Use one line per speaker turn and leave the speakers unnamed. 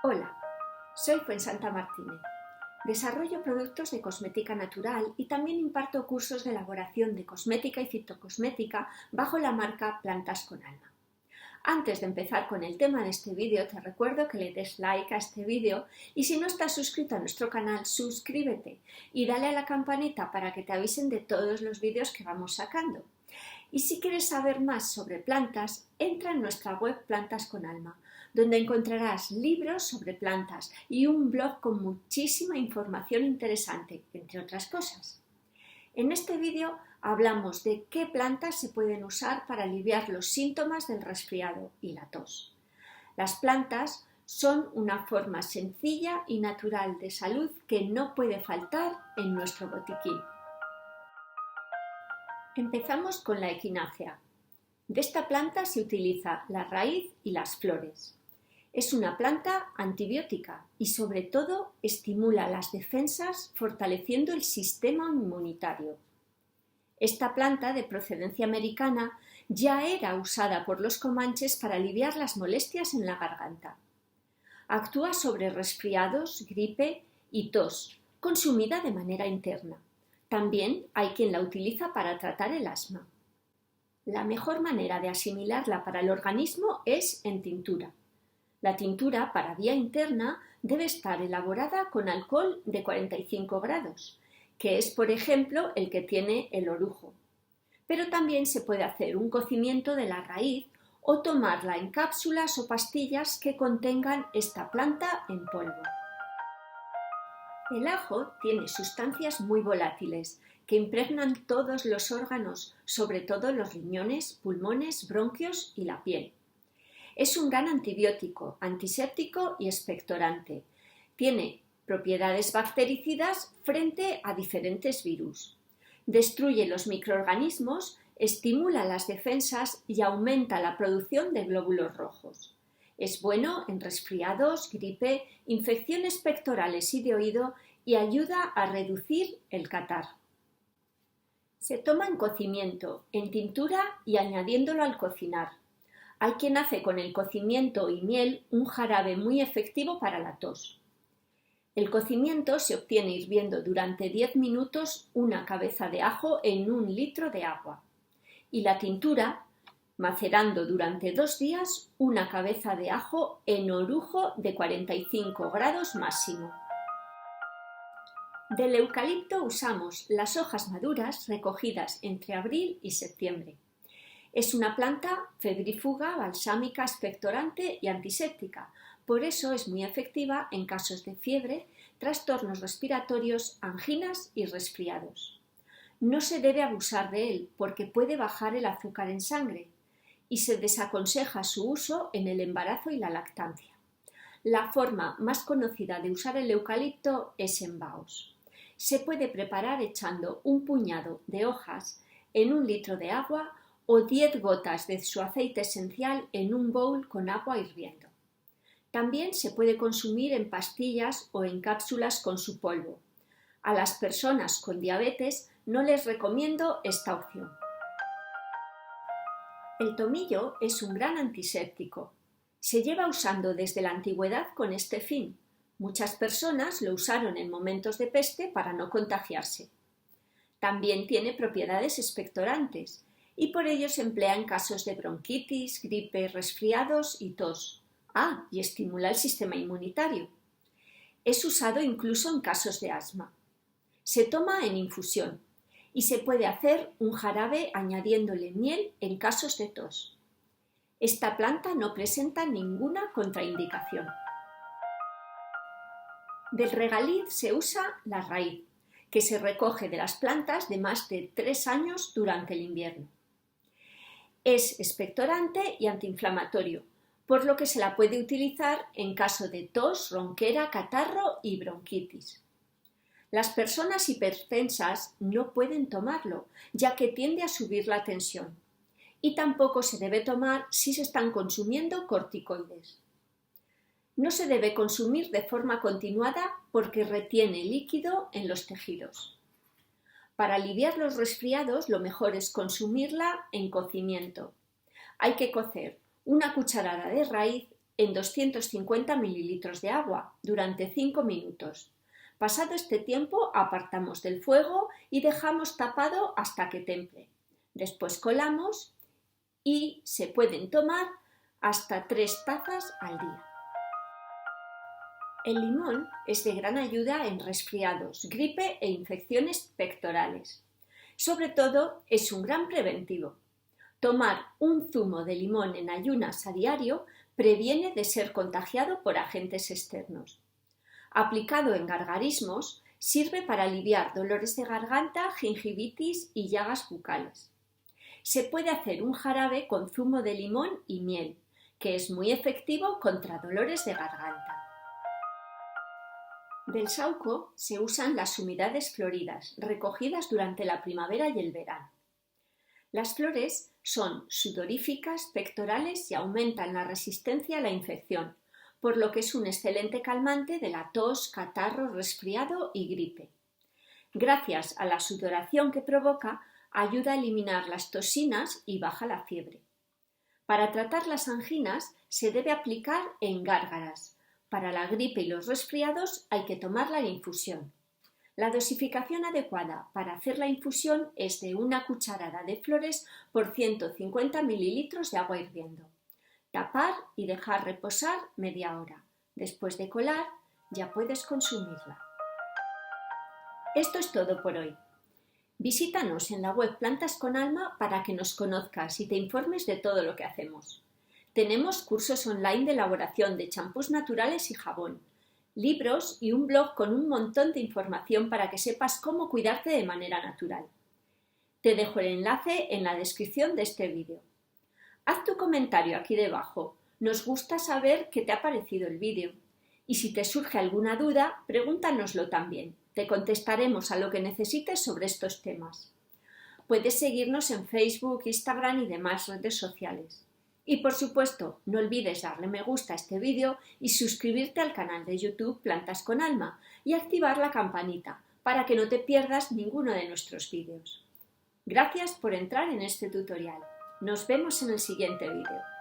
Hola, soy Fuensanta Martínez. Desarrollo productos de cosmética natural y también imparto cursos de elaboración de cosmética y fitocosmética bajo la marca Plantas con Alma. Antes de empezar con el tema de este vídeo, te recuerdo que le des like a este vídeo y si no estás suscrito a nuestro canal, suscríbete y dale a la campanita para que te avisen de todos los vídeos que vamos sacando. Y si quieres saber más sobre plantas, entra en nuestra web Plantas con Alma, donde encontrarás libros sobre plantas y un blog con muchísima información interesante, entre otras cosas. En este vídeo hablamos de qué plantas se pueden usar para aliviar los síntomas del resfriado y la tos. Las plantas son una forma sencilla y natural de salud que no puede faltar en nuestro botiquín. Empezamos con la equinácea. De esta planta se utiliza la raíz y las flores. Es una planta antibiótica y sobre todo estimula las defensas fortaleciendo el sistema inmunitario. Esta planta de procedencia americana ya era usada por los comanches para aliviar las molestias en la garganta. Actúa sobre resfriados, gripe y tos, consumida de manera interna. También hay quien la utiliza para tratar el asma. La mejor manera de asimilarla para el organismo es en tintura. La tintura para vía interna debe estar elaborada con alcohol de 45 grados, que es, por ejemplo, el que tiene el orujo. Pero también se puede hacer un cocimiento de la raíz o tomarla en cápsulas o pastillas que contengan esta planta en polvo. El ajo tiene sustancias muy volátiles que impregnan todos los órganos, sobre todo los riñones, pulmones, bronquios y la piel. Es un gran antibiótico, antiséptico y expectorante. Tiene propiedades bactericidas frente a diferentes virus. Destruye los microorganismos, estimula las defensas y aumenta la producción de glóbulos rojos. Es bueno en resfriados, gripe, infecciones pectorales y de oído y ayuda a reducir el catarro. Se toma en cocimiento, en tintura y añadiéndolo al cocinar. Hay quien hace con el cocimiento y miel un jarabe muy efectivo para la tos. El cocimiento se obtiene hirviendo durante 10 minutos una cabeza de ajo en 1 litro de agua y la tintura macerando durante 2 días una cabeza de ajo en orujo de 45 grados máximo. Del eucalipto usamos las hojas maduras recogidas entre abril y septiembre. Es una planta febrífuga, balsámica, expectorante y antiséptica. Por eso es muy efectiva en casos de fiebre, trastornos respiratorios, anginas y resfriados. No se debe abusar de él porque puede bajar el azúcar en sangre y se desaconseja su uso en el embarazo y la lactancia. La forma más conocida de usar el eucalipto es en baos. Se puede preparar echando un puñado de hojas en 1 litro de agua o 10 gotas de su aceite esencial en un bowl con agua hirviendo. También se puede consumir en pastillas o en cápsulas con su polvo. A las personas con diabetes no les recomiendo esta opción. El tomillo es un gran antiséptico. Se lleva usando desde la antigüedad con este fin. Muchas personas lo usaron en momentos de peste para no contagiarse. También tiene propiedades expectorantes y por ello se emplea en casos de bronquitis, gripe, resfriados y tos. Y estimula el sistema inmunitario. Es usado incluso en casos de asma. Se toma en infusión y se puede hacer un jarabe añadiéndole miel en casos de tos. Esta planta no presenta ninguna contraindicación. Del regaliz se usa la raíz, que se recoge de las plantas de más de 3 años durante el invierno. Es expectorante y antiinflamatorio, por lo que se la puede utilizar en caso de tos, ronquera, catarro y bronquitis. Las personas hipertensas no pueden tomarlo, ya que tiende a subir la tensión, y tampoco se debe tomar si se están consumiendo corticoides. No se debe consumir de forma continuada porque retiene líquido en los tejidos. Para aliviar los resfriados, lo mejor es consumirla en cocimiento. Hay que cocer 1 cucharada de raíz en 250 mililitros de agua durante 5 minutos. Pasado este tiempo, apartamos del fuego y dejamos tapado hasta que temple. Después colamos y se pueden tomar hasta 3 tazas al día. El limón es de gran ayuda en resfriados, gripe e infecciones pectorales. Sobre todo, es un gran preventivo. Tomar un zumo de limón en ayunas a diario previene de ser contagiado por agentes externos. Aplicado en gargarismos, sirve para aliviar dolores de garganta, gingivitis y llagas bucales. Se puede hacer un jarabe con zumo de limón y miel, que es muy efectivo contra dolores de garganta. Del saúco se usan las humidades floridas, recogidas durante la primavera y el verano. Las flores son sudoríficas, pectorales y aumentan la resistencia a la infección, por lo que es un excelente calmante de la tos, catarro, resfriado y gripe. Gracias a la sudoración que provoca, ayuda a eliminar las toxinas y baja la fiebre. Para tratar las anginas se debe aplicar en gárgaras. Para la gripe y los resfriados hay que tomarla en infusión. La dosificación adecuada para hacer la infusión es de 1 cucharada de flores por 150 mililitros de agua hirviendo. Tapar y dejar reposar media hora. Después de colar, ya puedes consumirla. Esto es todo por hoy. Visítanos en la web Plantas con Alma para que nos conozcas y te informes de todo lo que hacemos. Tenemos cursos online de elaboración de champús naturales y jabón, libros y un blog con un montón de información para que sepas cómo cuidarte de manera natural. Te dejo el enlace en la descripción de este vídeo. Haz tu comentario aquí debajo. Nos gusta saber qué te ha parecido el vídeo. Y si te surge alguna duda, pregúntanoslo también. Te contestaremos a lo que necesites sobre estos temas. Puedes seguirnos en Facebook, Instagram y demás redes sociales. Y por supuesto, no olvides darle me gusta a este vídeo y suscribirte al canal de YouTube Plantas con Alma y activar la campanita para que no te pierdas ninguno de nuestros vídeos. Gracias por entrar en este tutorial. Nos vemos en el siguiente vídeo.